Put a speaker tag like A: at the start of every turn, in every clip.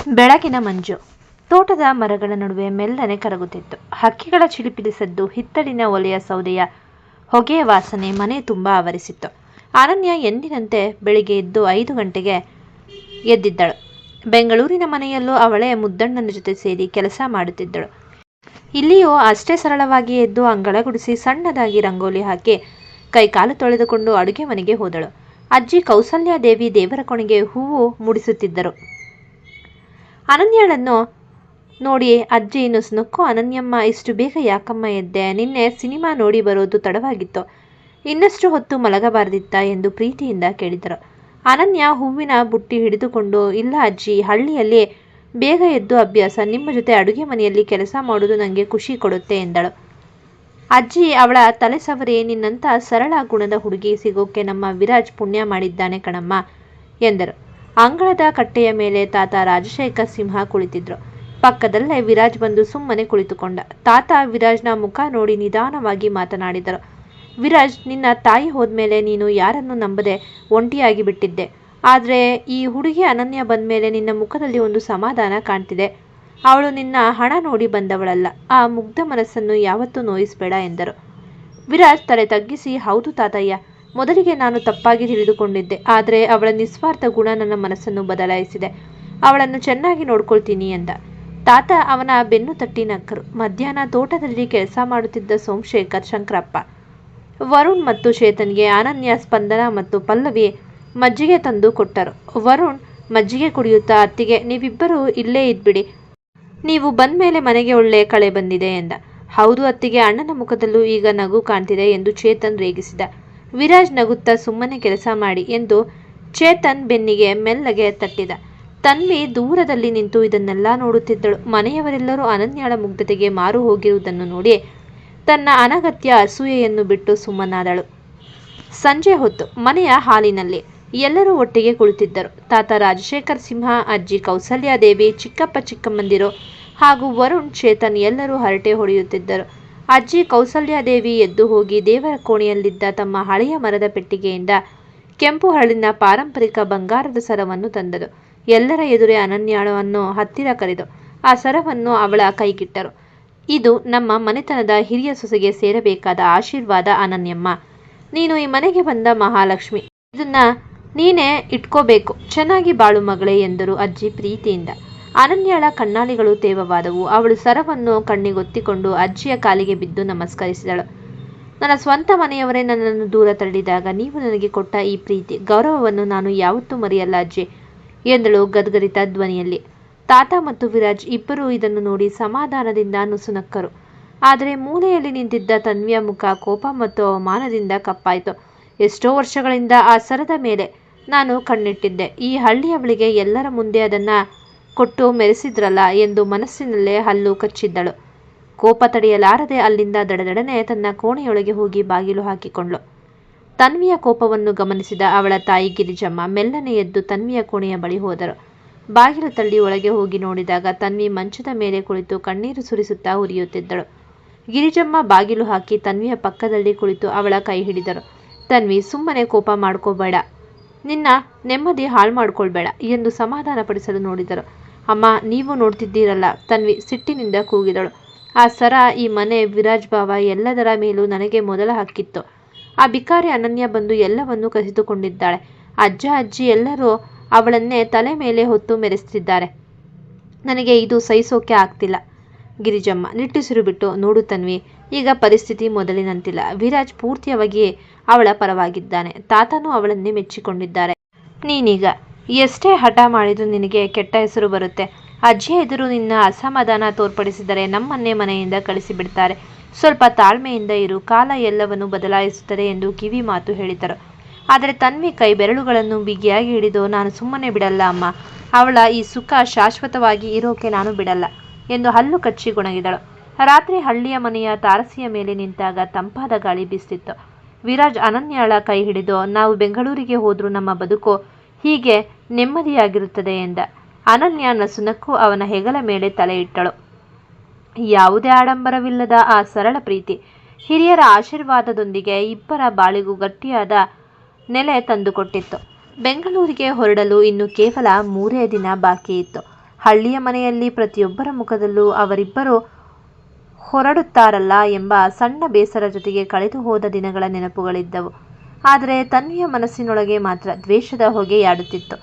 A: ಬೆಳಗಿನ ಮಂಜು ತೋಟದ ಮರಗಳ ನಡುವೆ ಮೆಲ್ಲನೆ ಕರಗುತ್ತಿತ್ತು. ಹಕ್ಕಿಗಳ ಚಿಲಿಪಿಲಿ ಸದ್ದು, ಹಿತ್ತಲಿನ ಒಲೆಯ ಸೌದೆಯ ಹೊಗೆಯ ವಾಸನೆ ಮನೆ ತುಂಬ ಆವರಿಸಿತ್ತು. ಅನನ್ಯ ಎಂದಿನಂತೆ ಬೆಳಿಗ್ಗೆ ಎದ್ದು 5 ಗಂಟೆಗೆ ಎದ್ದಿದ್ದಳು. ಬೆಂಗಳೂರಿನ ಮನೆಯಲ್ಲೂ ಅವಳೇ ಮುದ್ದಣ್ಣನ ಜೊತೆ ಸೇರಿ ಕೆಲಸ ಮಾಡುತ್ತಿದ್ದಳು. ಇಲ್ಲಿಯೂ ಅಷ್ಟೇ ಸರಳವಾಗಿ ಎದ್ದು ಅಂಗಳ ಗುಡಿಸಿ ಸಣ್ಣದಾಗಿ ರಂಗೋಲಿ ಹಾಕಿ ಕೈಕಾಲು ತೊಳೆದುಕೊಂಡು ಅಡುಗೆ ಮನೆಗೆ ಹೋದಳು. ಅಜ್ಜಿ ಕೌಸಲ್ಯಾದೇವಿ ದೇವರ ಕೋಣೆಗೆ ಹೂವು ಮುಡಿಸುತ್ತಿದ್ದರು. ಅನನ್ಯಳನ್ನು ನೋಡಿ ಅಜ್ಜಿ ನುಸುನಕ್ಕು, ಅನನ್ಯಮ್ಮ, ಇಷ್ಟು ಬೇಗ ಯಾಕಮ್ಮ ಎದ್ದೆ? ನಿನ್ನೆ ಸಿನಿಮಾ ನೋಡಿ ಬರೋದು ತಡವಾಗಿತ್ತು, ಇನ್ನಷ್ಟು ಹೊತ್ತು ಮಲಗಬಾರದಿತ್ತಾ ಎಂದು ಪ್ರೀತಿಯಿಂದ ಕೇಳಿದರು. ಅನನ್ಯ ಹೂವಿನ ಬುಟ್ಟಿ ಹಿಡಿದುಕೊಂಡು, ಇಲ್ಲ ಅಜ್ಜಿ, ಹಳ್ಳಿಯಲ್ಲಿ ಬೇಗ ಎದ್ದು ಅಭ್ಯಾಸ. ನಿಮ್ಮ ಜೊತೆ ಅಡುಗೆ ಮನೆಯಲ್ಲಿ ಕೆಲಸ ಮಾಡೋದು ನನಗೆ ಖುಷಿ ಕೊಡುತ್ತೆ ಎಂದಳು. ಅಜ್ಜಿ ಅವಳ ತಲೆ ಸವರಿ, ನಿನ್ನಂಥ ಸರಳ ಗುಣದ ಹುಡುಗಿ ಸಿಗೋಕೆ ನಮ್ಮ ವಿರಾಜ್ ಪುಣ್ಯ ಮಾಡಿದ್ದಾನೆ ಕಣಮ್ಮ ಎಂದರು. ಅಂಗಳದ ಕಟ್ಟೆಯ ಮೇಲೆ ತಾತ ರಾಜಶೇಖರ್ ಸಿಂಹ ಕುಳಿತಿದ್ರು. ಪಕ್ಕದಲ್ಲೇ ವಿರಾಜ್ ಬಂದು ಸುಮ್ಮನೆ ಕುಳಿತುಕೊಂಡ. ತಾತ ವಿರಾಜ್ನ ಮುಖ ನೋಡಿ ನಿಧಾನವಾಗಿ ಮಾತನಾಡಿದರು. ವಿರಾಜ್, ನಿನ್ನ ತಾಯಿ ಹೋದ್ಮೇಲೆ ನೀನು ಯಾರನ್ನು ನಂಬದೆ ಒಂಟಿಯಾಗಿ ಬಿಟ್ಟಿದ್ದೆ. ಆದರೆ ಈ ಹುಡುಗಿ ಅನನ್ಯ ಬಂದ್ಮೇಲೆ ನಿನ್ನ ಮುಖದಲ್ಲಿ ಒಂದು ಸಮಾಧಾನ ಕಾಣ್ತಿದೆ. ಅವಳು ನಿನ್ನ ಹಣ ನೋಡಿ ಬಂದವಳಲ್ಲ. ಆ ಮುಗ್ಧ ಮನಸ್ಸನ್ನು ಯಾವತ್ತೂ ನೋಯಿಸಬೇಡ ಎಂದರು. ವಿರಾಜ್ ತಲೆ ತಗ್ಗಿಸಿ, ಹೌದು ತಾತಯ್ಯ, ಮೊದಲಿಗೆ ನಾನು ತಪ್ಪಾಗಿ ತಿಳಿದುಕೊಂಡಿದ್ದೆ. ಆದರೆ ಅವಳ ನಿಸ್ವಾರ್ಥ ಗುಣ ನನ್ನ ಮನಸ್ಸನ್ನು ಬದಲಾಯಿಸಿದೆ. ಅವಳನ್ನು ಚೆನ್ನಾಗಿ ನೋಡ್ಕೊಳ್ತೀನಿ ಎಂದ. ತಾತ ಅವನ ಬೆನ್ನು ತಟ್ಟಿ ನಕ್ಕರು. ಮಧ್ಯಾಹ್ನ ತೋಟದಲ್ಲಿ ಕೆಲಸ ಮಾಡುತ್ತಿದ್ದ ಸೋಮಶೇಖರ್, ಶಂಕರಪ್ಪ, ವರುಣ್ ಮತ್ತು ಚೇತನ್ಗೆ ಅನನ್ಯ, ಸ್ಪಂದನ ಮತ್ತು ಪಲ್ಲವಿ ಮಜ್ಜಿಗೆ ತಂದು ಕೊಟ್ಟರು. ವರುಣ್ ಮಜ್ಜಿಗೆ ಕುಡಿಯುತ್ತಾ, ಅತ್ತಿಗೆ, ನೀವಿಬ್ಬರೂ ಇಲ್ಲೇ ಇದ್ಬಿಡಿ, ನೀವು ಬಂದ್ಮೇಲೆ ಮನೆಗೆ ಒಳ್ಳೆ ಕಳೆ ಬಂದಿದೆ ಎಂದ. ಹೌದು ಅತ್ತಿಗೆ, ಅಣ್ಣನ ಮುಖದಲ್ಲೂ ಈಗ ನಗು ಕಾಣ್ತಿದೆ ಎಂದು ಚೇತನ್ ರೇಗಿಸಿದ. ವಿರಾಜ್ ನಗುತ್ತಾ, ಸುಮ್ಮನೆ ಕೆಲಸ ಮಾಡಿ ಎಂದು ಚೇತನ್ ಬೆನ್ನಿಗೆ ಮೆಲ್ಲಗೆ ತಟ್ಟಿದ. ತನ್ವಿ ದೂರದಲ್ಲಿ ನಿಂತು ಇದನ್ನೆಲ್ಲ ನೋಡುತ್ತಿದ್ದಳು. ಮನೆಯವರೆಲ್ಲರೂ ಅನನ್ಯಳ ಮುಗ್ಧತೆಗೆ ಮಾರು ಹೋಗಿರುವುದನ್ನು ನೋಡಿ ತನ್ನ ಅನಗತ್ಯ ಅಸೂಯೆಯನ್ನು ಬಿಟ್ಟು ಸುಮ್ಮನಾದಳು. ಸಂಜೆ ಹೊತ್ತು ಮನೆಯ ಹಾಲಿನಲ್ಲಿ ಎಲ್ಲರೂ ಒಟ್ಟಿಗೆ ಕುಳಿತಿದ್ದರು. ತಾತ ರಾಜಶೇಖರ್ ಸಿಂಹ, ಅಜ್ಜಿ ಕೌಸಲ್ಯಾದೇವಿ, ಚಿಕ್ಕಪ್ಪ ಚಿಕ್ಕಮ್ಮಂದಿರು ಹಾಗೂ ವರುಣ್, ಚೇತನ್ ಎಲ್ಲರೂ ಹರಟೆ ಹೊಡೆಯುತ್ತಿದ್ದರು. ಅಜ್ಜಿ ಕೌಸಲ್ಯಾದೇವಿ ಎದ್ದು ಹೋಗಿ ದೇವರ ಕೋಣೆಯಲ್ಲಿದ್ದ ತಮ್ಮ ಹಳೆಯ ಮರದ ಪೆಟ್ಟಿಗೆಯಿಂದ ಕೆಂಪು ಹರಳಿನ ಪಾರಂಪರಿಕ ಬಂಗಾರದ ಸರವನ್ನು ತಂದಳು. ಎಲ್ಲರ ಎದುರೇ ಅನನ್ಯಳನ್ನು ಹತ್ತಿರ ಕರೆದು ಆ ಸರವನ್ನು ಅವಳ ಕೈಗಿಟ್ಟರು. ಇದು ನಮ್ಮ ಮನೆತನದ ಹಿರಿಯ ಸೊಸೆಗೆ ಸೇರಬೇಕಾದ ಆಶೀರ್ವಾದ ಅನನ್ಯಮ್ಮ. ನೀನು ಈ ಮನೆಗೆ ಬಂದ ಮಹಾಲಕ್ಷ್ಮಿ, ಇದನ್ನ ನೀನೇ ಇಟ್ಕೋಬೇಕು, ಚೆನ್ನಾಗಿ ಬಾಳು ಮಗಳೇ ಎಂದರು ಅಜ್ಜಿ ಪ್ರೀತಿಯಿಂದ. ಅನನ್ಯಳ ಕಣ್ಣಾಲಿಗಳು ತೇವವಾದವು. ಅವಳು ಸರವನ್ನು ಕಣ್ಣಿಗೊತ್ತಿಕೊಂಡು ಅಜ್ಜಿಯ ಕಾಲಿಗೆ ಬಿದ್ದು ನಮಸ್ಕರಿಸಿದಳು. ನನ್ನ ಸ್ವಂತ ಮನೆಯವರೇ ನನ್ನನ್ನು ದೂರ ತಳ್ಳಿದಾಗ ನೀವು ನನಗೆ ಕೊಟ್ಟ ಈ ಪ್ರೀತಿ, ಗೌರವವನ್ನು ನಾನು ಯಾವತ್ತೂ ಮರೆಯಲ್ಲ ಅಜ್ಜಿ ಎಂದಳು ಗದ್ಗದಿತ ಧ್ವನಿಯಲ್ಲಿ. ತಾತ ಮತ್ತು ವಿರಾಜ್ ಇಬ್ಬರೂ ಇದನ್ನು ನೋಡಿ ಸಮಾಧಾನದಿಂದ ನುಸುನಕ್ಕರು. ಆದರೆ ಮೂಲೆಯಲ್ಲಿ ನಿಂತಿದ್ದ ತನ್ವಿಯ ಮುಖ ಕೋಪ ಮತ್ತು ಅವಮಾನದಿಂದ ಕಪ್ಪಾಯಿತು. ಎಷ್ಟೋ ವರ್ಷಗಳಿಂದ ಆ ಸರದ ಮೇಲೆ ನಾನು ಕಣ್ಣಿಟ್ಟಿದ್ದೆ. ಈ ಹಳ್ಳಿಯವಳಿಗೆ ಎಲ್ಲರ ಮುಂದೆ ಅದನ್ನ ಕೊಟ್ಟು ಮೆರೆಸಿದ್ರಲ್ಲ ಎಂದು ಮನಸ್ಸಿನಲ್ಲೇ ಹಲ್ಲು ಕಚ್ಚಿದ್ದಳು. ಕೋಪ ತಡೆಯಲಾರದೆ ಅಲ್ಲಿಂದ ದಡದಡನೆ ತನ್ನ ಕೋಣೆಯೊಳಗೆ ಹೋಗಿ ಬಾಗಿಲು ಹಾಕಿಕೊಂಡ್ಳು. ತನ್ವಿಯ ಕೋಪವನ್ನು ಗಮನಿಸಿದ ಅವಳ ತಾಯಿ ಗಿರಿಜಮ್ಮ ಮೆಲ್ಲನೆ ಎದ್ದು ತನ್ವಿಯ ಕೋಣೆಯ ಬಳಿ ಹೋದರು. ಬಾಗಿಲು ತಳ್ಳಿ ಒಳಗೆ ಹೋಗಿ ನೋಡಿದಾಗ ತನ್ವಿ ಮಂಚದ ಮೇಲೆ ಕುಳಿತು ಕಣ್ಣೀರು ಸುರಿಸುತ್ತಾ ಉರಿಯುತ್ತಿದ್ದಳು. ಗಿರಿಜಮ್ಮ ಬಾಗಿಲು ಹಾಕಿ ತನ್ವಿಯ ಪಕ್ಕದಲ್ಲಿ ಕುಳಿತು ಅವಳ ಕೈ ಹಿಡಿದರು. ತನ್ವಿ, ಸುಮ್ಮನೆ ಕೋಪ ಮಾಡ್ಕೋಬೇಡ, ನಿನ್ನ ನೆಮ್ಮದಿ ಹಾಳು ಮಾಡ್ಕೊಳ್ಬೇಡ ಎಂದು ಸಮಾಧಾನಪಡಿಸಲು ನೋಡಿದರು. ಅಮ್ಮ, ನೀವು ನೋಡ್ತಿದ್ದೀರಲ್ಲ, ತನ್ವಿ ಸಿಟ್ಟಿನಿಂದ ಕೂಗಿದಳು. ಆ ಸರ, ಈ ಮನೆ, ವಿರಾಜ್ ಭಾವ ಎಲ್ಲದರ ಮೇಲೂ ನನಗೆ ಮೊದಲ ಹಕ್ಕಿತ್ತು. ಆ ಬಿಕಾರಿ ಅನನ್ಯ ಬಂದು ಎಲ್ಲವನ್ನೂ ಕಸಿದುಕೊಂಡಿದ್ದಾಳೆ. ಅಜ್ಜ ಅಜ್ಜಿ ಎಲ್ಲರೂ ಅವಳನ್ನೇ ತಲೆ ಮೇಲೆ ಹೊತ್ತು ಮೆರೆಸ್ತಿದ್ದಾರೆ. ನನಗೆ ಇದು ಸಹಿಸೋಕೆ ಆಗ್ತಿಲ್ಲ. ಗಿರಿಜಮ್ಮ ನಿಟ್ಟುಸಿರು ಬಿಟ್ಟು, ನೋಡು ತನ್ವಿ, ಈಗ ಪರಿಸ್ಥಿತಿ ಮೊದಲಿನಂತಿಲ್ಲ. ವಿರಾಜ್ ಪೂರ್ತಿಯಾಗಿ ಅವಳ ಪರವಾಗಿದ್ದಾನೆ. ತಾತನೂ ಅವಳನ್ನೇ ಮೆಚ್ಚಿಕೊಂಡಿದ್ದಾರೆ. ನೀನೀಗ ಎಷ್ಟೇ ಹಠ ಮಾಡಿದರೂ ನಿನಗೆ ಕೆಟ್ಟ ಹೆಸರು ಬರುತ್ತೆ. ಅಜ್ಜಿಯ ಎದುರು ನಿನ್ನ ಅಸಮಾಧಾನ ತೋರ್ಪಡಿಸಿದರೆ ನಮ್ಮನ್ನೇ ಮನೆಯಿಂದ ಕಳಿಸಿಬಿಡ್ತಾರೆ. ಸ್ವಲ್ಪ ತಾಳ್ಮೆಯಿಂದ ಇರು, ಕಾಲ ಎಲ್ಲವನ್ನು ಬದಲಾಯಿಸುತ್ತದೆ ಎಂದು ಕಿವಿ ಮಾತು ಹೇಳಿದರು. ಆದರೆ ತನ್ವಿ ಕೈ ಬೆರಳುಗಳನ್ನು ಬಿಗಿಯಾಗಿ ಹಿಡಿದು, ನಾನು ಸುಮ್ಮನೆ ಬಿಡಲ್ಲ ಅಮ್ಮ, ಅವಳ ಈ ಸುಖ ಶಾಶ್ವತವಾಗಿ ಇರೋಕೆ ನಾನು ಬಿಡಲ್ಲ ಎಂದು ಹಲ್ಲು ಕಚ್ಚಿ ಗೊಣಗಿದಳು. ರಾತ್ರಿ ಹಳ್ಳಿಯ ಮನೆಯ ತಾರಸಿಯ ಮೇಲೆ ನಿಂತಾಗ ತಂಪಾದ ಗಾಳಿ ಬೀಸ್ತಿತ್ತು. ವಿರಾಜ್ ಅನನ್ಯಳ ಕೈ ಹಿಡಿದು, ನಾವು ಬೆಂಗಳೂರಿಗೆ ಹೋದ್ರೂ ನಮ್ಮ ಬದುಕು ಹೀಗೆ ನೆಮ್ಮದಿಯಾಗಿರುತ್ತದೆ ಎಂದ. ಅನನ್ಯ ನಸುನಕ್ಕು ಅವನ ಹೆಗಲ ಮೇಲೆ ತಲೆ ಇಟ್ಟಳು. ಯಾವುದೇ ಆಡಂಬರವಿಲ್ಲದ ಆ ಸರಳ ಪ್ರೀತಿ ಹಿರಿಯರ ಆಶೀರ್ವಾದದೊಂದಿಗೆ ಇಬ್ಬರ ಬಾಳಿಗೂ ಗಟ್ಟಿಯಾದ ನೆಲೆ ತಂದುಕೊಟ್ಟಿತ್ತು. ಬೆಂಗಳೂರಿಗೆ ಹೊರಡಲು ಇನ್ನು ಕೇವಲ 3 ದಿನ ಬಾಕಿ ಇತ್ತು. ಹಳ್ಳಿಯ ಮನೆಯಲ್ಲಿ ಪ್ರತಿಯೊಬ್ಬರ ಮುಖದಲ್ಲೂ ಅವರಿಬ್ಬರು ಹೊರಡುತ್ತಾರಲ್ಲ ಎಂಬ ಸಣ್ಣ ಬೇಸರ ಜೊತೆಗೆ ಕಳೆದು ಹೋದ ದಿನಗಳ ನೆನಪುಗಳಿದ್ದವು. ಆದರೆ ತನ್ವಿಯ ಮನಸ್ಸಿನೊಳಗೆ ಮಾತ್ರ ದ್ವೇಷದ ಹೊಗೆಯಾಡುತ್ತಿತ್ತು.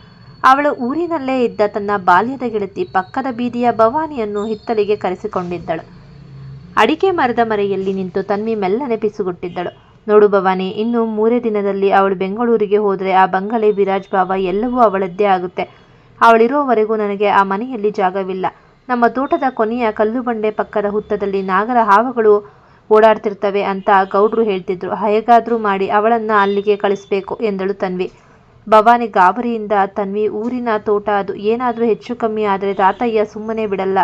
A: ಅವಳು ಊರಿನಲ್ಲೇ ಇದ್ದ ತನ್ನ ಬಾಲ್ಯದ ಗೆಳತಿ ಪಕ್ಕದ ಬೀದಿಯ ಭವಾನಿಯನ್ನು ಹಿತ್ತಲಿಗೆ ಕರೆಸಿಕೊಂಡಿದ್ದಳು. ಅಡಿಕೆ ಮರದ ಮರೆಯಲ್ಲಿ ನಿಂತು ತನ್ವಿ ಮೆಲ್ಲನೆ ಪಿಸುಗುಟ್ಟಿದ್ದಳು. ನೋಡು ಭವಾನಿ, ಇನ್ನು 3 ದಿನದಲ್ಲಿ ಅವಳು ಬೆಂಗಳೂರಿಗೆ ಹೋದರೆ ಆ ಬಂಗಲೆ, ವಿರಾಜ್ ಬಾವ ಎಲ್ಲವೂ ಅವಳದ್ದೇ ಆಗುತ್ತೆ. ಅವಳಿರೋವರೆಗೂ ನನಗೆ ಆ ಮನೆಯಲ್ಲಿ ಜಾಗವಿಲ್ಲ. ನಮ್ಮ ತೋಟದ ಕೊನೆಯ ಕಲ್ಲು ಬಂಡೆ ಪಕ್ಕದ ಹುತ್ತದಲ್ಲಿ ನಾಗರ ಹಾವುಗಳು ಓಡಾಡ್ತಿರ್ತವೆ ಅಂತ ಗೌಡ್ರು ಹೇಳ್ತಿದ್ರು. ಹೇಗಾದ್ರೂ ಮಾಡಿ ಅವಳನ್ನ ಅಲ್ಲಿಗೆ ಕಳಿಸ್ಬೇಕು ಎಂದಳು ತನ್ವಿ. ಭವಾನಿ ಗಾಬರಿಯಿಂದ, ತನ್ವಿ, ಊರಿನ ತೋಟ, ಅದು ಏನಾದ್ರೂ ಹೆಚ್ಚು ಕಮ್ಮಿ ಆದರೆ ತಾತಯ್ಯ ಸುಮ್ಮನೆ ಬಿಡಲ್ಲ.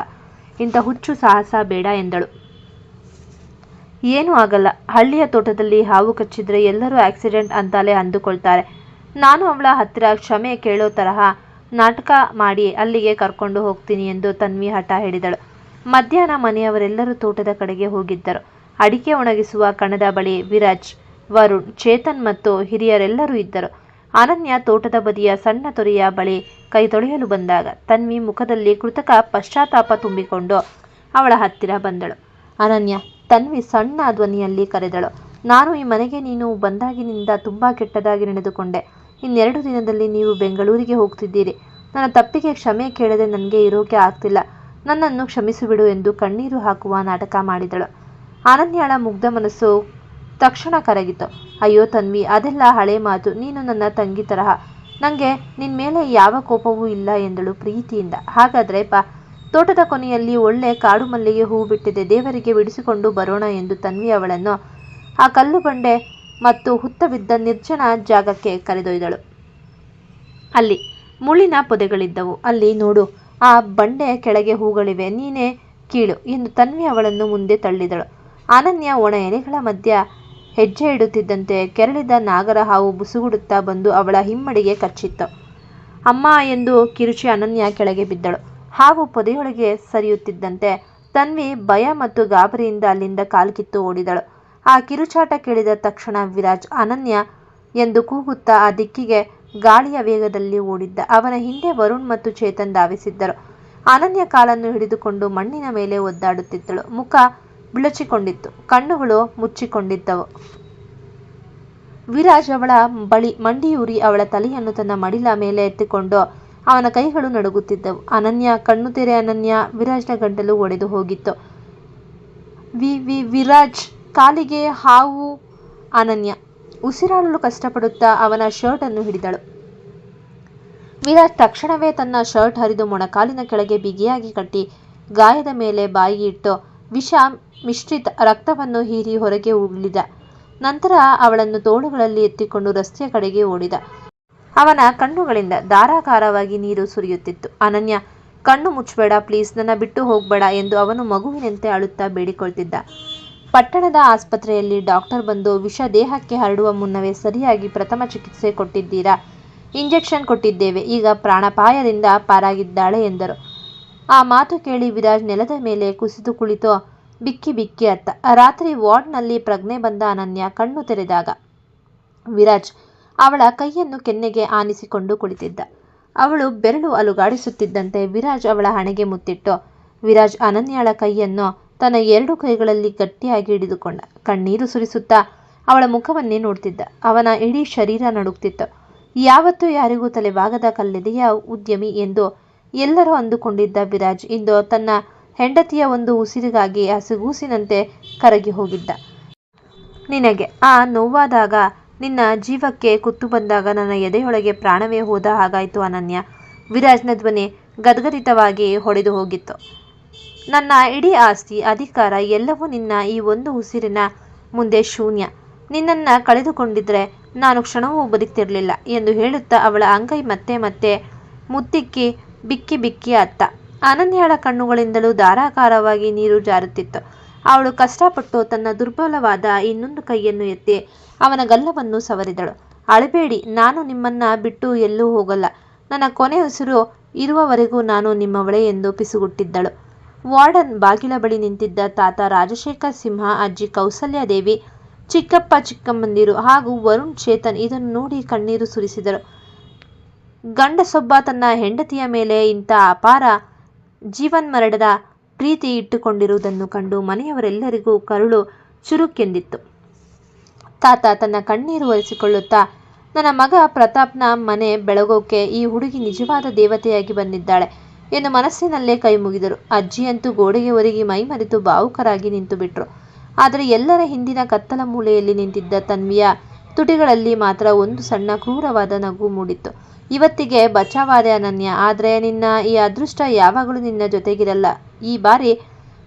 A: ಇಂಥ ಹುಚ್ಚು ಸಾಹಸ ಬೇಡ ಎಂದಳು. ಏನೂ ಆಗಲ್ಲ. ಹಳ್ಳಿಯ ತೋಟದಲ್ಲಿ ಹಾವು ಕಚ್ಚಿದ್ರೆ ಎಲ್ಲರೂ ಆಕ್ಸಿಡೆಂಟ್ ಅಂತಾಲೆ ಅಂದುಕೊಳ್ತಾರೆ. ನಾನು ಅವಳ ಹತ್ತಿರ ಕ್ಷಮೆ ಕೇಳೋ ತರಹ ನಾಟಕ ಮಾಡಿ ಅಲ್ಲಿಗೆ ಕರ್ಕೊಂಡು ಹೋಗ್ತೀನಿ ಎಂದು ತನ್ವಿ ಹಠ ಹಿಡಿದಳು. ಮಧ್ಯಾಹ್ನ ಮನೆಯವರೆಲ್ಲರೂ ತೋಟದ ಕಡೆಗೆ ಹೋಗಿದ್ದರು. ಅಡಿಕೆ ಒಣಗಿಸುವ ಕಣದ ಬಳಿ ವಿರಾಜ್, ವರುಣ್, ಚೇತನ್ ಮತ್ತು ಹಿರಿಯರೆಲ್ಲರೂ ಇದ್ದರು. ಅನನ್ಯ ತೋಟದ ಬದಿಯ ಸಣ್ಣ ತೊರೆಯ ಬಳಿ ಕೈ ತೊಳೆಯಲು ಬಂದಾಗ ತನ್ವಿ ಮುಖದಲ್ಲಿ ಕೃತಕ ಪಶ್ಚಾತ್ತಾಪ ತುಂಬಿಕೊಂಡು ಅವಳ ಹತ್ತಿರ ಬಂದಳು. ಅನನ್ಯ, ತನ್ವಿ ಸಣ್ಣ ಧ್ವನಿಯಲ್ಲಿ ಕರೆದಳು. ನಾನು ಈ ಮನೆಗೆ ನೀನು ಬಂದಾಗಿನಿಂದ ತುಂಬಾ ಕೆಟ್ಟದಾಗಿ ನಡೆದುಕೊಂಡೆ. ಇನ್ನೆರಡು ದಿನದಲ್ಲಿ ನೀವು ಬೆಂಗಳೂರಿಗೆ ಹೋಗ್ತಿದ್ದೀರಿ. ನನ್ನ ತಪ್ಪಿಗೆ ಕ್ಷಮೆ ಕೇಳದೆ ನನಗೆ ಇರೋಕೆ ಆಗ್ತಿಲ್ಲ. ನನ್ನನ್ನು ಕ್ಷಮಿಸಿಬಿಡು ಎಂದು ಕಣ್ಣೀರು ಹಾಕುವ ನಾಟಕ ಮಾಡಿದಳು. ಅನನ್ಯಳ ಮುಗ್ಧ ಮನಸ್ಸು ತಕ್ಷಣ ಕರಗಿತು. ಅಯ್ಯೋ ತನ್ವಿ, ಅದೆಲ್ಲ ಹಳೆ ಮಾತು. ನೀನು ನನ್ನ ತಂಗಿ ತರಹ. ನನಗೆ ನಿನ್ನ ಮೇಲೆ ಯಾವ ಕೋಪವೂ ಇಲ್ಲ ಎಂದಳು ಪ್ರೀತಿಯಿಂದ. ಹಾಗಾದ್ರೆ ಬಾ, ತೋಟದ ಕೊನೆಯಲ್ಲಿ ಒಳ್ಳೆ ಕಾಡು ಮಲ್ಲಿಗೆ ಹೂ ಬಿಟ್ಟಿದೆ, ದೇವರಿಗೆ ಬಿಡಿಸಿಕೊಂಡು ಬರೋಣ ಎಂದು ತನ್ವಿ ಅವಳನ್ನು ಆ ಕಲ್ಲು ಬಂಡೆ ಮತ್ತು ಹುತ್ತ ಬಿದ್ದ ನಿರ್ಜನ ಜಾಗಕ್ಕೆ ಕರೆದೊಯ್ದಳು. ಅಲ್ಲಿ ಮುಳ್ಳಿನ ಪೊದೆಗಳಿದ್ದವು. ಅಲ್ಲಿ ನೋಡು, ಆ ಬಂಡೆ ಕೆಳಗೆ ಹೂಗಳಿವೆ, ನೀನೇ ಕೀಳು ಎಂದು ತನ್ವಿ ಅವಳನ್ನು ಮುಂದೆ ತಳ್ಳಿದಳು. ಅನನ್ಯ ಒಣ ಎಲೆಗಳ ಮಧ್ಯ ಹೆಜ್ಜೆ ಇಡುತ್ತಿದ್ದಂತೆ ಕೆರಳಿದ ನಾಗರ ಹಾವು ಬುಸುಗುಡುತ್ತಾ ಬಂದು ಅವಳ ಹಿಮ್ಮಡಿಗೆ ಕಚ್ಚಿತ್ತು. ಅಮ್ಮ ಎಂದು ಕಿರುಚಿ ಅನನ್ಯ ಕೆಳಗೆ ಬಿದ್ದಳು. ಹಾವು ಪೊದೆಯೊಳಗೆ ಸರಿಯುತ್ತಿದ್ದಂತೆ ತನ್ವಿ ಭಯ ಮತ್ತು ಗಾಬರಿಯಿಂದ ಅಲ್ಲಿಂದ ಕಾಲ್ಕಿತ್ತು ಓಡಿದಳು. ಆ ಕಿರುಚಾಟ ಕೇಳಿದ ತಕ್ಷಣ ವಿರಾಜ್, ಅನನ್ಯ ಎಂದು ಕೂಗುತ್ತಾ ಆ ದಿಕ್ಕಿಗೆ ಗಾಳಿಯ ವೇಗದಲ್ಲಿ ಓಡಿದ್ದ. ಅವನ ಹಿಂದೆ ವರುಣ್ ಮತ್ತು ಚೇತನ್ ಧಾವಿಸಿದ್ದರು. ಅನನ್ಯ ಕಾಲನ್ನು ಹಿಡಿದುಕೊಂಡು ಮಣ್ಣಿನ ಮೇಲೆ ಒದ್ದಾಡುತ್ತಿದ್ದಳು. ಮುಖ ಬಿಳಚಿಕೊಂಡಿತ್ತು, ಕಣ್ಣುಗಳು ಮುಚ್ಚಿಕೊಂಡಿದ್ದವು. ವಿರಾಜ್ ಅವಳ ಬಳಿ ಮಂಡಿಯೂರಿ ಅವಳ ತಲೆಯನ್ನು ತನ್ನ ಮಡಿಲ ಮೇಲೆ ಎತ್ತಿಕೊಂಡು ಅವನ ಕೈಗಳು ನಡುಗುತ್ತಿದ್ದವು. ಅನನ್ಯ, ಕಣ್ಣು ತೆರೆ ಅನನ್ಯ. ವಿರಾಜ್ನ ಗಂಟಲು ಒಡೆದು ಹೋಗಿತ್ತು. ವಿರಾಜ್, ಕಾಲಿಗೆ ಹಾವು. ಅನನ್ಯ ಉಸಿರಾಡಲು ಕಷ್ಟಪಡುತ್ತಾ ಅವನ ಶರ್ಟ್ ಅನ್ನು ಹಿಡಿದಳು. ವಿರಾಜ್ ತಕ್ಷಣವೇ ತನ್ನ ಶರ್ಟ್ ಹರಿದು ಮೊಣಕಾಲಿನ ಕೆಳಗೆ ಬಿಗಿಯಾಗಿ ಕಟ್ಟಿ ಗಾಯದ ಮೇಲೆ ಬಾಯಿ ಇಟ್ಟು ವಿಷ ಮಿಶ್ರಿತ ರಕ್ತವನ್ನು ಹೀರಿ ಹೊರಗೆ ಉರುಳಿದ. ನಂತರ ಅವಳನ್ನು ತೋಳುಗಳಲ್ಲಿ ಎತ್ತಿಕೊಂಡು ರಸ್ತೆಯ ಕಡೆಗೆ ಓಡಿದ. ಅವನ ಕಣ್ಣುಗಳಿಂದ ಧಾರಾಕಾರವಾಗಿ ನೀರು ಸುರಿಯುತ್ತಿತ್ತು. ಅನನ್ಯ, ಕಣ್ಣು ಮುಚ್ಚಬೇಡ ಪ್ಲೀಸ್, ನನ್ನ ಬಿಟ್ಟು ಹೋಗ್ಬೇಡ ಎಂದು ಅವನು ಮಗುವಿನಂತೆ ಅಳುತ್ತಾ ಬೇಡಿಕೊಳ್ತಿದ್ದ. ಪಟ್ಟಣದ ಆಸ್ಪತ್ರೆಯಲ್ಲಿ ಡಾಕ್ಟರ್ ಬಂದು, ವಿಷ ದೇಹಕ್ಕೆ ಹರಡುವ ಮುನ್ನವೇ ಸರಿಯಾಗಿ ಪ್ರಥಮ ಚಿಕಿತ್ಸೆ ಕೊಟ್ಟಿದ್ದೀರಾ? ಇಂಜೆಕ್ಷನ್ ಕೊಟ್ಟಿದ್ದೇವೆ, ಈಗ ಪ್ರಾಣಾಪಾಯದಿಂದ ಪಾರಾಗಿದ್ದಾಳೆ ಎಂದರು. ಆ ಮಾತು ಕೇಳಿ ವಿರಾಜ್ ನೆಲದ ಮೇಲೆ ಕುಸಿದು ಕುಳಿತು ಬಿಕ್ಕಿ ಬಿಕ್ಕಿ ಅತ್ತ. ರಾತ್ರಿ ವಾರ್ಡ್ನಲ್ಲಿ ಪ್ರಜ್ಞೆ ಬಂದ ಅನನ್ಯ ಕಣ್ಣು ತೆರೆದಾಗ ವಿರಾಜ್ ಅವಳ ಕೈಯನ್ನು ಕೆನ್ನೆಗೆ ಆನಿಸಿಕೊಂಡು ಕುಳಿತಿದ್ದ. ಅವಳು ಬೆರಳು ಅಲುಗಾಡಿಸುತ್ತಿದ್ದಂತೆ ವಿರಾಜ್ ಅವಳ ಹಣೆಗೆ ಮುತ್ತಿಟ್ಟು, ವಿರಾಜ್ ಅನನ್ಯಳ ಕೈಯನ್ನು ತನ್ನ 2 ಕೈಗಳಲ್ಲಿ ಗಟ್ಟಿಯಾಗಿ ಹಿಡಿದುಕೊಂಡ. ಕಣ್ಣೀರು ಸುರಿಸುತ್ತಾ ಅವಳ ಮುಖವನ್ನೇ ನೋಡ್ತಿದ್ದ. ಅವನ ಇಡೀ ಶರೀರ ನಡುಗ್ತಿತ್ತು. ಯಾವತ್ತೂ ಯಾರಿಗೂ ತಲೆಬಾಗದ ಕಲ್ಲೆದೆಯ ಉದ್ಯಮಿ ಎಂದು ಎಲ್ಲರೂ ಅಂದುಕೊಂಡಿದ್ದ ವಿರಾಜ್ ಇಂದು ತನ್ನ ಹೆಂಡತಿಯ ಒಂದು ಉಸಿರಿಗಾಗಿ ಹಸಿಗೂಸಿನಂತೆ ಕರಗಿ ಹೋಗಿದ್ದ. ನಿನಗೆ ಆ ನೋವಾದಾಗ, ನಿನ್ನ ಜೀವಕ್ಕೆ ಕುತ್ತು ಬಂದಾಗ ನನ್ನ ಎದೆಯೊಳಗೆ ಪ್ರಾಣವೇ ಹೋದ ಹಾಗಾಯಿತು ಅನನ್ಯ. ವಿರಾಜ್ನ ಧ್ವನಿ ಗದ್ಗದಿತವಾಗಿ ಹೊಡೆದು ಹೋಗಿತ್ತು. ನನ್ನ ಇಡೀ ಆಸ್ತಿ, ಅಧಿಕಾರ ಎಲ್ಲವೂ ನಿನ್ನ ಈ ಒಂದು ಉಸಿರಿನ ಮುಂದೆ ಶೂನ್ಯ. ನಿನ್ನನ್ನು ಕಳೆದುಕೊಂಡಿದ್ರೆ ನಾನು ಕ್ಷಣವೂ ಬದುಕ್ತಿರಲಿಲ್ಲ ಎಂದು ಹೇಳುತ್ತಾ ಅವಳ ಅಂಗೈ ಮತ್ತೆ ಮತ್ತೆ ಮುತ್ತಿಕ್ಕಿ ಬಿಕ್ಕಿ ಬಿಕ್ಕಿ ಅತ್ತ. ಅನನ್ಯಳ ಕಣ್ಣುಗಳಿಂದಲೂ ಧಾರಾಕಾರವಾಗಿ ನೀರು ಜಾರುತ್ತಿತ್ತು. ಅವಳು ಕಷ್ಟಪಟ್ಟು ತನ್ನ ದುರ್ಬಲವಾದ ಇನ್ನೊಂದು ಕೈಯನ್ನು ಎತ್ತಿ ಅವನ ಗಲ್ಲವನ್ನು ಸವರಿದಳು. ಅಳಬೇಡಿ, ನಾನು ನಿಮ್ಮನ್ನ ಬಿಟ್ಟು ಎಲ್ಲೂ ಹೋಗಲ್ಲ. ನನ್ನ ಕೊನೆ ಉಸಿರು ಇರುವವರೆಗೂ ನಾನು ನಿಮ್ಮವಳೇ ಎಂದು ಪಿಸುಗುಟ್ಟಿದ್ದಳು. ವಾರ್ಡನ್ ಬಾಗಿಲ ಬಳಿ ನಿಂತಿದ್ದ ತಾತ ರಾಜಶೇಖರ್ ಸಿಂಹ, ಅಜ್ಜಿ ಕೌಸಲ್ಯಾದೇವಿ, ಚಿಕ್ಕಪ್ಪ ಚಿಕ್ಕಮ್ಮಂದಿರು ಹಾಗೂ ವರುಣ್, ಚೇತನ್ ಇದನ್ನು ನೋಡಿ ಕಣ್ಣೀರು ಸುರಿಸಿದರು. ಗಂಡಸೊಬ್ಬ ತನ್ನ ಹೆಂಡತಿಯ ಮೇಲೆ ಇಂಥ ಅಪಾರ ಜೀವನ್ಮರಣದ ಪ್ರೀತಿ ಇಟ್ಟುಕೊಂಡಿರುವುದನ್ನು ಕಂಡು ಮನೆಯವರೆಲ್ಲರಿಗೂ ಕರುಳು ಚುರುಕೆಂದಿತ್ತು. ತಾತ ತನ್ನ ಕಣ್ಣೀರು ಒರೆಸಿಕೊಳ್ಳುತ್ತಾ, ನನ್ನ ಮಗ ಪ್ರತಾಪ್ನ ಮನೆ ಬೆಳಗೋಕೆ ಈ ಹುಡುಗಿ ನಿಜವಾದ ದೇವತೆಯಾಗಿ ಬಂದಿದ್ದಾಳೆ ಎಂದು ಮನಸ್ಸಿನಲ್ಲೇ ಕೈ ಮುಗಿದರು. ಅಜ್ಜಿಯಂತೂ ಗೋಡೆಗೆ ಒರಗಿ ಮೈಮರೆತು ಭಾವುಕರಾಗಿ ನಿಂತು ಬಿಟ್ರು. ಆದರೆ ಎಲ್ಲರ ಹಿಂದಿನ ಕತ್ತಲ ಮೂಲೆಯಲ್ಲಿ ನಿಂತಿದ್ದ ತನ್ವಿಯ ತುಟಿಗಳಲ್ಲಿ ಮಾತ್ರ ಒಂದು ಸಣ್ಣ ಕ್ರೂರವಾದ ನಗು ಮೂಡಿತ್ತು. ಇವತ್ತಿಗೆ ಬಚಾವಾದೆ ಅನನ್ಯ, ಆದರೆ ನಿನ್ನ ಈ ಅದೃಷ್ಟ ಯಾವಾಗಲೂ ನಿನ್ನ ಜೊತೆಗಿರಲ್ಲ. ಈ ಬಾರಿ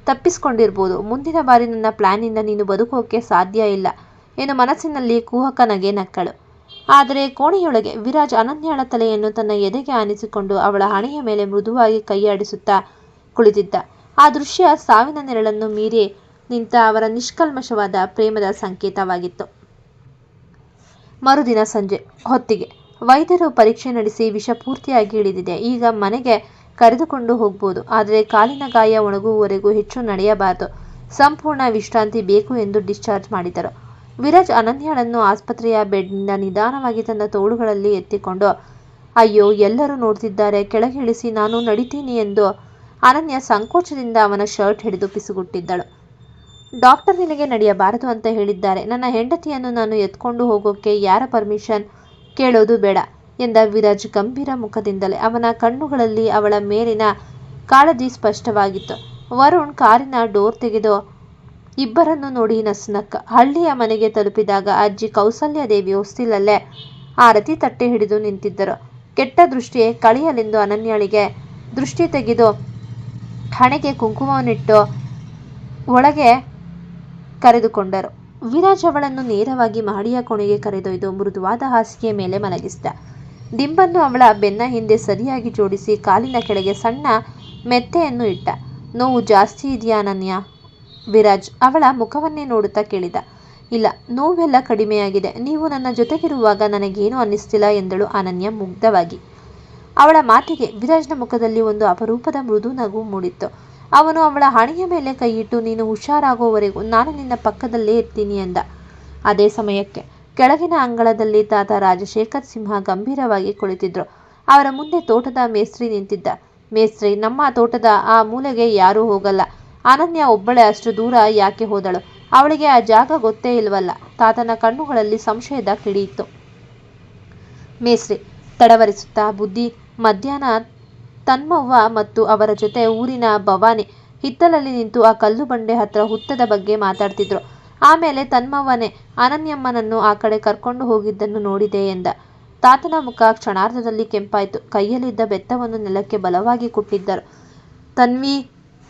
A: ತಪ್ಪಿಸ್ಕೊಂಡಿರ್ಬೋದು, ಮುಂದಿನ ಬಾರಿ ನನ್ನ ಪ್ಲಾನಿಂದ ನೀನು ಬದುಕೋಕೆ ಸಾಧ್ಯ ಇಲ್ಲ ಎಂದು ಮನಸ್ಸಿನಲ್ಲಿ ಕುಹಕ ನಗೆ ನಕ್ಕಳು. ಆದರೆ ಕೋಣೆಯೊಳಗೆ ವಿರಾಜ್ ಅನನ್ಯಳ ತಲೆಯನ್ನು ತನ್ನ ಎದೆಗೆ ಆನಿಸಿಕೊಂಡು ಅವಳ ಹಣೆಯ ಮೇಲೆ ಮೃದುವಾಗಿ ಕೈಯಾಡಿಸುತ್ತಾ ಕುಳಿತಿದ್ದ. ಆ ದೃಶ್ಯ ಸಾವಿನ ನೆರಳನ್ನು ಮೀರಿ ನಿಂತ ಅವರ ನಿಷ್ಕಲ್ಮಶವಾದ ಪ್ರೇಮದ ಸಂಕೇತವಾಗಿತ್ತು. ಮರುದಿನ ಸಂಜೆ ಹೊತ್ತಿಗೆ ವೈದ್ಯರು ಪರೀಕ್ಷೆ ನಡೆಸಿ ವಿಷ ಪೂರ್ತಿಯಾಗಿ ಇಳಿದಿದೆ. ಈಗ ಮನೆಗೆ ಕರೆದುಕೊಂಡು ಹೋಗ್ಬೋದು, ಆದರೆ ಕಾಲಿನ ಗಾಯ ಒಣಗುವವರೆಗೂ ಹೆಚ್ಚು ನಡೆಯಬಾರದು. ಸಂಪೂರ್ಣ ವಿಶ್ರಾಂತಿ ಬೇಕು ಎಂದು ಡಿಸ್ಚಾರ್ಜ್ ಮಾಡಿದರು. ವಿರಾಜ್ ಅನನ್ಯಳನ್ನು ಆಸ್ಪತ್ರೆಯ ಬೆಡ್ನಿಂದ ನಿಧಾನವಾಗಿ ತನ್ನ ತೋಳುಗಳಲ್ಲಿ ಎತ್ತಿಕೊಂಡು, ಅಯ್ಯೋ ಎಲ್ಲರೂ ನೋಡ್ತಿದ್ದಾರೆ, ಕೆಳಗೆ ಇಳಿಸಿ, ನಾನು ನಡಿತೀನಿ ಎಂದು ಅನನ್ಯ ಸಂಕೋಚದಿಂದ ಅವನ ಶರ್ಟ್ ಹಿಡಿದು ಪಿಸುಗುಟ್ಟಿದ್ದಳು. ಡಾಕ್ಟರ್ ನಿನಗೆ ನಡೆಯಬಾರದು ಅಂತ ಹೇಳಿದ್ದಾರೆ. ನನ್ನ ಹೆಂಡತಿಯನ್ನು ನಾನು ಎತ್ಕೊಂಡು ಹೋಗೋಕೆ ಯಾರ ಪರ್ಮಿಷನ್ ಕೇಳೋದು ಬೇಡ ಎಂದ ವಿರಾಜ್ ಗಂಭೀರ ಮುಖದಿಂದಲೇ. ಅವನ ಕಣ್ಣುಗಳಲ್ಲಿ ಅವಳ ಮೇಲಿನ ಕಾಳಜಿ ಸ್ಪಷ್ಟವಾಗಿತ್ತು. ವರುಣ್ ಕಾರಿನ ಡೋರ್ ತೆಗೆದು ಇಬ್ಬರನ್ನು ನೋಡಿ ನಸುನಕ್ಕ. ಹಳ್ಳಿಯ ಮನೆಗೆ ತಲುಪಿದಾಗ ಅಜ್ಜಿ ಕೌಸಲ್ಯಾದೇವಿ ಹೊಸ್ತಿಲಲ್ಲೇ ಆರತಿ ತಟ್ಟೆ ಹಿಡಿದು ನಿಂತಿದ್ದರು. ಕೆಟ್ಟ ದೃಷ್ಟಿ ಕಳೆಯಲೆಂದು ಅನನ್ಯಳಿಗೆ ದೃಷ್ಟಿ ತೆಗೆದು ಹಣೆಗೆ ಕುಂಕುಮವನ್ನಿಟ್ಟು ಒಳಗೆ ಕರೆದುಕೊಂಡರು. ವಿರಾಜ್ ಅವಳನ್ನು ನೇರವಾಗಿ ಮಹಡಿಯ ಕೋಣೆಗೆ ಕರೆದೊಯ್ದು ಮೃದುವಾದ ಹಾಸಿಗೆ ಮೇಲೆ ಮಲಗಿಸಿದ. ದಿಂಬನ್ನು ಅವಳ ಬೆನ್ನ ಹಿಂದೆ ಸರಿಯಾಗಿ ಜೋಡಿಸಿ ಕಾಲಿನ ಕೆಳಗೆ ಸಣ್ಣ ಮೆತ್ತೆಯನ್ನು ಇಟ್ಟ. ನೋವು ಜಾಸ್ತಿ ಇದೆಯಾ ಅನನ್ಯ? ವಿರಾಜ್ ಅವಳ ಮುಖವನ್ನೇ ನೋಡುತ್ತಾ ಕೇಳಿದ. ಇಲ್ಲ, ನೋವೆಲ್ಲ ಕಡಿಮೆಯಾಗಿದೆ. ನೀವು ನನ್ನ ಜೊತೆಗಿರುವಾಗ ನನಗೇನು ಅನ್ನಿಸ್ತಿಲ್ಲ ಎಂದಳು ಅನನ್ಯ ಮುಗ್ಧವಾಗಿ. ಅವಳ ಮಾತಿಗೆ ವಿರಾಜ್ನ ಮುಖದಲ್ಲಿ ಒಂದು ಅಪರೂಪದ ಮೃದು ನಗು ಮೂಡಿತ್ತು. ಅವನು ಅವಳ ಹಣೆಯ ಮೇಲೆ ಕೈಯಿಟ್ಟು, ನೀನು ಹುಷಾರಾಗುವವರೆಗೂ ನಾನು ನಿನ್ನ ಪಕ್ಕದಲ್ಲೇ ಇರ್ತೀನಿ ಎಂದ. ಅದೇ ಸಮಯಕ್ಕೆ ಕೆಳಗಿನ ಅಂಗಳದಲ್ಲಿ ತಾತ ರಾಜಶೇಖರ್ ಸಿಂಹ ಗಂಭೀರವಾಗಿ ಕುಳಿತಿದ್ರು. ಅವರ ಮುಂದೆ ತೋಟದ ಮೇಸ್ತ್ರಿ ನಿಂತಿದ್ದ. ಮೇಸ್ತ್ರಿ, ನಮ್ಮ ತೋಟದ ಆ ಮೂಲೆಗೆ ಯಾರೂ ಹೋಗಲ್ಲ. ಅನನ್ಯ ಒಬ್ಬಳೆ ಅಷ್ಟು ದೂರ ಯಾಕೆ ಹೋದಳು? ಅವಳಿಗೆ ಆ ಜಾಗ ಗೊತ್ತೇ ಇಲ್ವಲ್ಲ? ತಾತನ ಕಣ್ಣುಗಳಲ್ಲಿ ಸಂಶಯದ ಕಿಡಿಯಿತ್ತು. ಮೇಸ್ತ್ರಿ ತಡವರಿಸುತ್ತಾ, ಬುದ್ಧಿ, ಮಧ್ಯಾಹ್ನ ತನ್ಮವ್ವ ಮತ್ತು ಅವರ ಜೊತೆ ಊರಿನ ಭವಾನಿ ಹಿತ್ತಲಲ್ಲಿ ನಿಂತು ಆ ಕಲ್ಲು ಬಂಡೆ ಹತ್ರ ಹುತ್ತದ ಬಗ್ಗೆ ಮಾತಾಡ್ತಿದ್ರು. ಆಮೇಲೆ ತನ್ಮವ್ವನೇ ಅನನ್ಯಮ್ಮನನ್ನು ಆ ಕಡೆ ಕರ್ಕೊಂಡು ಹೋಗಿದ್ದನ್ನು ನೋಡಿದೆ ಎಂದ. ತಾತನ ಮುಖ ಕ್ಷಣಾರ್ಧದಲ್ಲಿ ಕೆಂಪಾಯಿತು. ಕೈಯಲ್ಲಿದ್ದ ಬೆತ್ತವನ್ನು ನೆಲಕ್ಕೆ ಬಲವಾಗಿ ಕುಟ್ಟಿದ್ದರು. ತನ್ವಿ!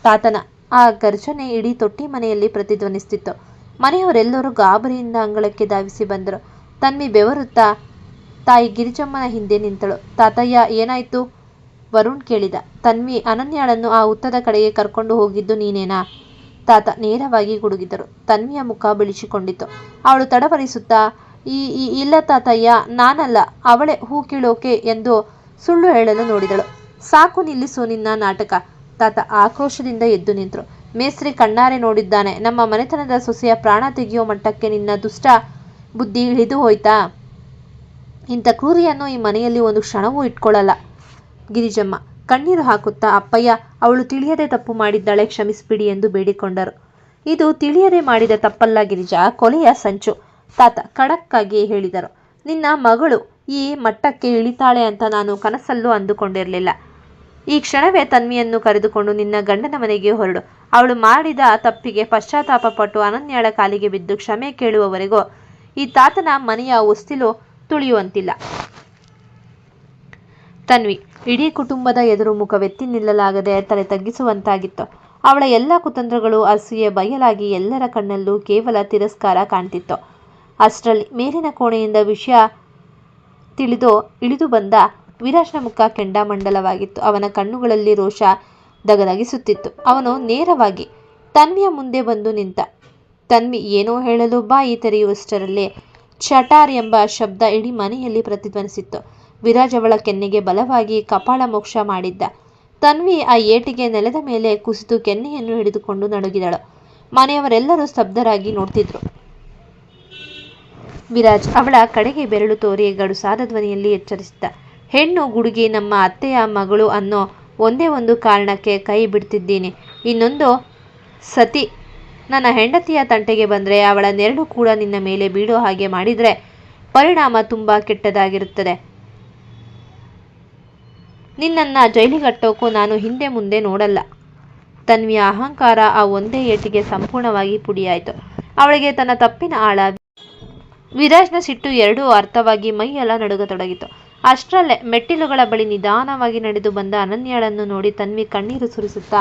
A: ತಾತನ ಆ ಗರ್ಜನೆ ಇಡೀ ತೊಟ್ಟಿ ಮನೆಯಲ್ಲಿ ಪ್ರತಿಧ್ವನಿಸುತ್ತಿತ್ತು. ಮನೆಯವರೆಲ್ಲರೂ ಗಾಬರಿಯಿಂದ ಅಂಗಳಕ್ಕೆ ಧಾವಿಸಿ ಬಂದರು. ತನ್ವಿ ಬೆವರುತ್ತಾ ತಾಯಿ ಗಿರಿಜಮ್ಮನ ಹಿಂದೆ ನಿಂತಳು. ತಾತಯ್ಯ, ಏನಾಯ್ತು? ವರುಣ್ ಕೇಳಿದ. ತನ್ವಿ, ಅನನ್ಯಳನ್ನು ಆ ಹುತ್ತದ ಕಡೆಗೆ ಕರ್ಕೊಂಡು ಹೋಗಿದ್ದು ನೀನೇನಾ? ತಾತ ನೇರವಾಗಿ ಗುಡುಗಿದರು. ತನ್ವಿಯ ಮುಖ ಬಿಳಿಸಿಕೊಂಡಿತು. ಅವಳು ತಡವರಿಸುತ್ತಾ, ಇಲ್ಲ ತಾತಯ್ಯ, ನಾನಲ್ಲ, ಅವಳೇ ಹೂ ಕೀಳೋಕೆ ಎಂದು ಸುಳ್ಳು ಹೇಳಲು ನೋಡಿದಳು. ಸಾಕು, ನಿಲ್ಲಿಸು ನಿನ್ನ ನಾಟಕ. ತಾತ ಆಕ್ರೋಶದಿಂದ ಎದ್ದು ನಿಂತರು. ಮೇಸ್ತ್ರಿ ಕಣ್ಣಾರೆ ನೋಡಿದ್ದಾನೆ. ನಮ್ಮ ಮನೆತನದ ಸೊಸೆಯ ಪ್ರಾಣ ತೆಗೆಯೋ ಮಟ್ಟಕ್ಕೆ ನಿನ್ನ ದುಷ್ಟ ಬುದ್ಧಿ ಇಳಿದು ಹೋಯ್ತಾ? ಇಂಥ ಕ್ರೂರಿಯನ್ನು ಈ ಮನೆಯಲ್ಲಿ ಒಂದು ಕ್ಷಣವೂ ಇಟ್ಕೊಳ್ಳಲ್ಲ. ಗಿರಿಜಮ್ಮ ಕಣ್ಣೀರು ಹಾಕುತ್ತಾ, ಅಪ್ಪಯ್ಯ, ಅವಳು ತಿಳಿಯದೆ ತಪ್ಪು ಮಾಡಿದ್ದಾಳೆ, ಕ್ಷಮಿಸಿಬಿಡಿ ಎಂದು ಬೇಡಿಕೊಂಡರು. ಇದು ತಿಳಿಯದೆ ಮಾಡಿದ ತಪ್ಪಲ್ಲ ಗಿರಿಜಾ, ಕೊಲೆಯ ಸಂಚು. ತಾತ ಖಡಕ್ ಆಗಿ ಹೇಳಿದರು. ನಿನ್ನ ಮಗಳು ಈ ಮಟ್ಟಕ್ಕೆ ಇಳಿತಾಳೆ ಅಂತ ನಾನು ಕನಸಲ್ಲೂ ಅಂದುಕೊಂಡಿರಲಿಲ್ಲ. ಈ ಕ್ಷಣವೇ ತನ್ವಿಯನ್ನು ಕರೆದುಕೊಂಡು ನಿನ್ನ ಗಂಡನ ಮನೆಗೆ ಹೊರಡು. ಅವಳು ಮಾಡಿದ ತಪ್ಪಿಗೆ ಪಶ್ಚಾತ್ತಾಪ ಪಟ್ಟು ಅನನ್ಯಳ ಕಾಲಿಗೆ ಬಿದ್ದು ಕ್ಷಮೆ ಕೇಳುವವರೆಗೂ ಈ ತಾತನ ಮನೆಯ ಹೊಸ್ತಿಲು ತುಳಿಯುವಂತಿಲ್ಲ. ತನ್ವಿ ಇಡೀ ಕುಟುಂಬದ ಎದುರು ಮುಖವೆತ್ತಿ ನಿಲ್ಲಲಾಗದೆ ತಲೆ ತಗ್ಗಿಸುವಂತಾಗಿತ್ತು. ಅವಳ ಎಲ್ಲ ಕುತಂತ್ರಗಳು ಅಸೂಯೆ ಬಯಲಾಗಿ ಎಲ್ಲರ ಕಣ್ಣಲ್ಲೂ ಕೇವಲ ತಿರಸ್ಕಾರ ಕಾಣ್ತಿತ್ತು. ಅಷ್ಟರಲ್ಲಿ ಮೇಲಿನ ಕೋಣೆಯಿಂದ ವಿಷಯ ತಿಳಿದು ಇಳಿದು ಬಂದ ವಿರಾಜ್ನ ಮುಖ ಕೆಂಡಾಮಂಡಲವಾಗಿತ್ತು. ಅವನ ಕಣ್ಣುಗಳಲ್ಲಿ ರೋಷ ದಗದಗಿಸುತ್ತಿತ್ತು. ಅವನು ನೇರವಾಗಿ ತನ್ವಿಯ ಮುಂದೆ ಬಂದು ನಿಂತ. ತನ್ವಿ ಏನೋ ಹೇಳಲು ಬಾಯಿ ತೆರೆಯುವಷ್ಟರಲ್ಲಿ ಚಟಾರ್ ಎಂಬ ಶಬ್ದ ಇಡೀ ಮನೆಯಲ್ಲಿ ಪ್ರತಿಧ್ವನಿಸಿತ್ತು. ವಿರಾಜ್ ಅವಳ ಕೆನ್ನೆಗೆ ಬಲವಾಗಿ ಕಪಾಳ ಮೋಕ್ಷ ಮಾಡಿದ್ದ. ತನ್ವಿ ಆ ಏಟಿಗೆ ನೆಲದ ಮೇಲೆ ಕುಸಿದು ಕೆನ್ನೆಯನ್ನು ಹಿಡಿದುಕೊಂಡು ನಡುಗಿದಳು. ಮನೆಯವರೆಲ್ಲರೂ ಸ್ತಬ್ಧರಾಗಿ ನೋಡ್ತಿದ್ರು. ವಿರಾಜ್ ಅವಳ ಕಡೆಗೆ ಬೆರಳು ತೋರಿ ಗಡುಸಾದ ಧ್ವನಿಯಲ್ಲಿ ಎಚ್ಚರಿಸಿದ್ದ. ಹೆಣ್ಣು ಗುಡುಗಿ ನಮ್ಮ ಅತ್ತೆಯ ಮಗಳು ಅನ್ನೋ ಒಂದೇ ಒಂದು ಕಾರಣಕ್ಕೆ ಕೈ ಬಿಡ್ತಿದ್ದೀನಿ. ಇನ್ನೊಂದು ಸತಿ ನನ್ನ ಹೆಂಡತಿಯ ತಂಟೆಗೆ ಬಂದರೆ ಅವಳ ನೆರಳು ಕೂಡ ನಿನ್ನ ಮೇಲೆ ಬೀಳೋ ಹಾಗೆ ಮಾಡಿದರೆ ಪರಿಣಾಮ ತುಂಬ ಕೆಟ್ಟದಾಗಿರುತ್ತದೆ. ನಿನ್ನನ್ನು ಜೈಲಿಗಟ್ಟೋಕ್ಕೂ ನಾನು ಹಿಂದೆ ಮುಂದೆ ನೋಡಲ್ಲ. ತನ್ವಿಯ ಅಹಂಕಾರ ಆ ಒಂದೇ ಏಟಿಗೆ ಸಂಪೂರ್ಣವಾಗಿ ಪುಡಿಯಾಯಿತು. ಅವಳಿಗೆ ತನ್ನ ತಪ್ಪಿನ ಆಳ, ವಿರಾಜ್ನ ಸಿಟ್ಟು ಎರಡೂ ಅರ್ಥವಾಗಿ ಮೈಯೆಲ್ಲ ನಡುಗತೊಡಗಿತು. ಅಷ್ಟರಲ್ಲೇ ಮೆಟ್ಟಿಲುಗಳ ಬಳಿ ನಿಧಾನವಾಗಿ ನಡೆದು ಬಂದ ಅನನ್ಯಳನ್ನು ನೋಡಿ ತನ್ವಿ ಕಣ್ಣೀರು ಸುರಿಸುತ್ತಾ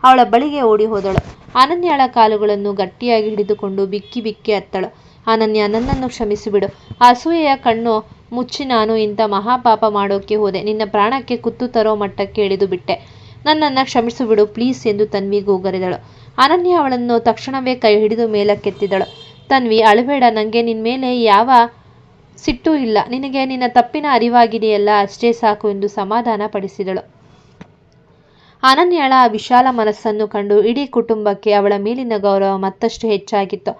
A: ಅವಳ ಬಳಿಗೆ ಓಡಿ ಹೋದಳು. ಅನನ್ಯಳ ಕಾಲುಗಳನ್ನು ಗಟ್ಟಿಯಾಗಿ ಹಿಡಿದುಕೊಂಡು ಬಿಕ್ಕಿ ಬಿಕ್ಕಿ ಅತ್ತಳು. ಅನನ್ಯ, ನನ್ನನ್ನು ಕ್ಷಮಿಸಿಬಿಡು. ಅಸೂಯೆಯ ಕಣ್ಣು ಮುಚ್ಚಿ ನಾನು ಇಂಥ ಮಹಾಪಾಪ ಮಾಡೋಕ್ಕೆ ಹೋದೆ. ನಿನ್ನ ಪ್ರಾಣಕ್ಕೆ ಕುತ್ತು ತರೋ ಮಟ್ಟಕ್ಕೆ ಇಳಿದು ಬಿಟ್ಟೆ. ನನ್ನನ್ನು ಕ್ಷಮಿಸಿಬಿಡು ಪ್ಲೀಸ್ ಎಂದು ತನ್ವಿ ಗೋಗರೆದಳು. ಅನನ್ಯ ಅವಳನ್ನು ತಕ್ಷಣವೇ ಕೈ ಹಿಡಿದು ಮೇಲಕ್ಕೆತ್ತಿದಳು. ತನ್ವಿ, ಅಳಬೇಡ, ನನಗೆ ನಿನ್ನ ಮೇಲೆ ಯಾವ ಸಿಟ್ಟೂ ಇಲ್ಲ. ನಿನಗೆ ನಿನ್ನ ತಪ್ಪಿನ ಅರಿವಾಗಿದೆಯಲ್ಲ, ಅಷ್ಟೇ ಸಾಕು ಎಂದು ಸಮಾಧಾನ ಪಡಿಸಿದಳು. ಅನನ್ಯಳ ವಿಶಾಲ ಮನಸ್ಸನ್ನು ಕಂಡು ಇಡೀ ಕುಟುಂಬಕ್ಕೆ ಅವಳ ಮೇಲಿನ ಗೌರವ ಮತ್ತಷ್ಟು ಹೆಚ್ಚಾಗಿತ್ತು.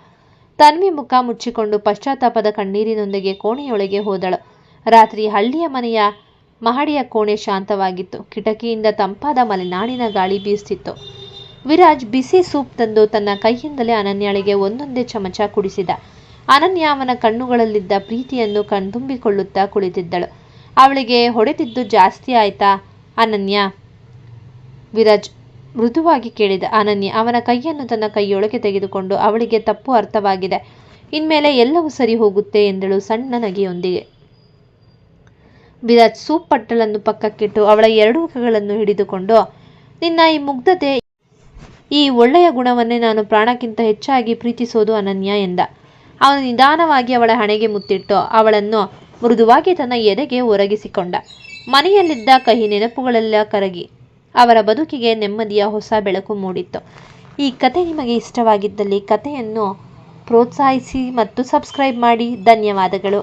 A: ತನ್ವಿ ಮುಖ ಮುಚ್ಚಿಕೊಂಡು ಪಶ್ಚಾತ್ತಾಪದ ಕಣ್ಣೀರಿನೊಂದಿಗೆ ಕೋಣೆಯೊಳಗೆ ಹೋದಳು. ರಾತ್ರಿ ಹಳ್ಳಿಯ ಮನೆಯ ಮಹಡಿಯ ಕೋಣೆ ಶಾಂತವಾಗಿತ್ತು. ಕಿಟಕಿಯಿಂದ ತಂಪಾದ ಮಲೆನಾಡಿನ ಗಾಳಿ ಬೀಸುತ್ತಿತ್ತು. ವಿರಾಜ್ ಬಿಸಿ ಸೂಪ್ ತಂದು ತನ್ನ ಕೈಯಿಂದಲೇ ಅನನ್ಯಳಿಗೆ ಒಂದೊಂದೇ ಚಮಚ ಕುಡಿಸಿದ. ಅನನ್ಯ ಅವನ ಕಣ್ಣುಗಳಲ್ಲಿದ್ದ ಪ್ರೀತಿಯನ್ನು ಕಣ್ತುಂಬಿಕೊಳ್ಳುತ್ತಾ ಕುಳಿತಿದ್ದಳು. ಅವಳಿಗೆ ಹೊಡೆದಿದ್ದು ಜಾಸ್ತಿ ಆಯ್ತಾ ಅನನ್ಯ? ವಿರಾಜ್ ಮೃದುವಾಗಿ ಕೇಳಿದ. ಅನನ್ಯ ಅವನ ಕೈಯನ್ನು ತನ್ನ ಕೈಯೊಳಗೆ ತೆಗೆದುಕೊಂಡು, ಅವಳಿಗೆ ತಪ್ಪು ಅರ್ಥವಾಗಿದೆ, ಇನ್ಮೇಲೆ ಎಲ್ಲವೂ ಸರಿ ಹೋಗುತ್ತೆ ಎಂದಳು ಸಣ್ಣ ನಗೆಯೊಂದಿಗೆ. ವಿರಾಜ್ ಸೂಪ್ ಪಟ್ಟಲನ್ನು ಪಕ್ಕಕ್ಕಿಟ್ಟು ಅವಳ ಎರಡೂ ಕೈಗಳನ್ನು ಹಿಡಿದುಕೊಂಡು, ನಿನ್ನ ಈ ಮುಗ್ಧತೆ, ಈ ಒಳ್ಳೆಯ ಗುಣವನ್ನೇ ನಾನು ಪ್ರಾಣಕ್ಕಿಂತ ಹೆಚ್ಚಾಗಿ ಪ್ರೀತಿಸೋದು ಅನನ್ಯ ಎಂದ. ಅವನು ನಿಧಾನವಾಗಿ ಅವಳ ಹಣೆಗೆ ಮುತ್ತಿಟ್ಟು ಅವಳನ್ನು ಮೃದುವಾಗಿ ತನ್ನ ಎದೆಗೆ ಒರಗಿಸಿಕೊಂಡ. ಮನೆಯಲ್ಲಿದ್ದ ಕಹಿ ನೆನಪುಗಳೆಲ್ಲ ಕರಗಿ ಅವರ ಬದುಕಿಗೆ ನೆಮ್ಮದಿಯ ಹೊಸ ಬೆಳಕು ಮೂಡಿತ್ತು. ಈ ಕತೆ ನಿಮಗೆ ಇಷ್ಟವಾಗಿದ್ದಲ್ಲಿ ಕತೆಯನ್ನು ಪ್ರೋತ್ಸಾಹಿಸಿ ಮತ್ತು ಸಬ್ಸ್ಕ್ರೈಬ್ ಮಾಡಿ. ಧನ್ಯವಾದಗಳು.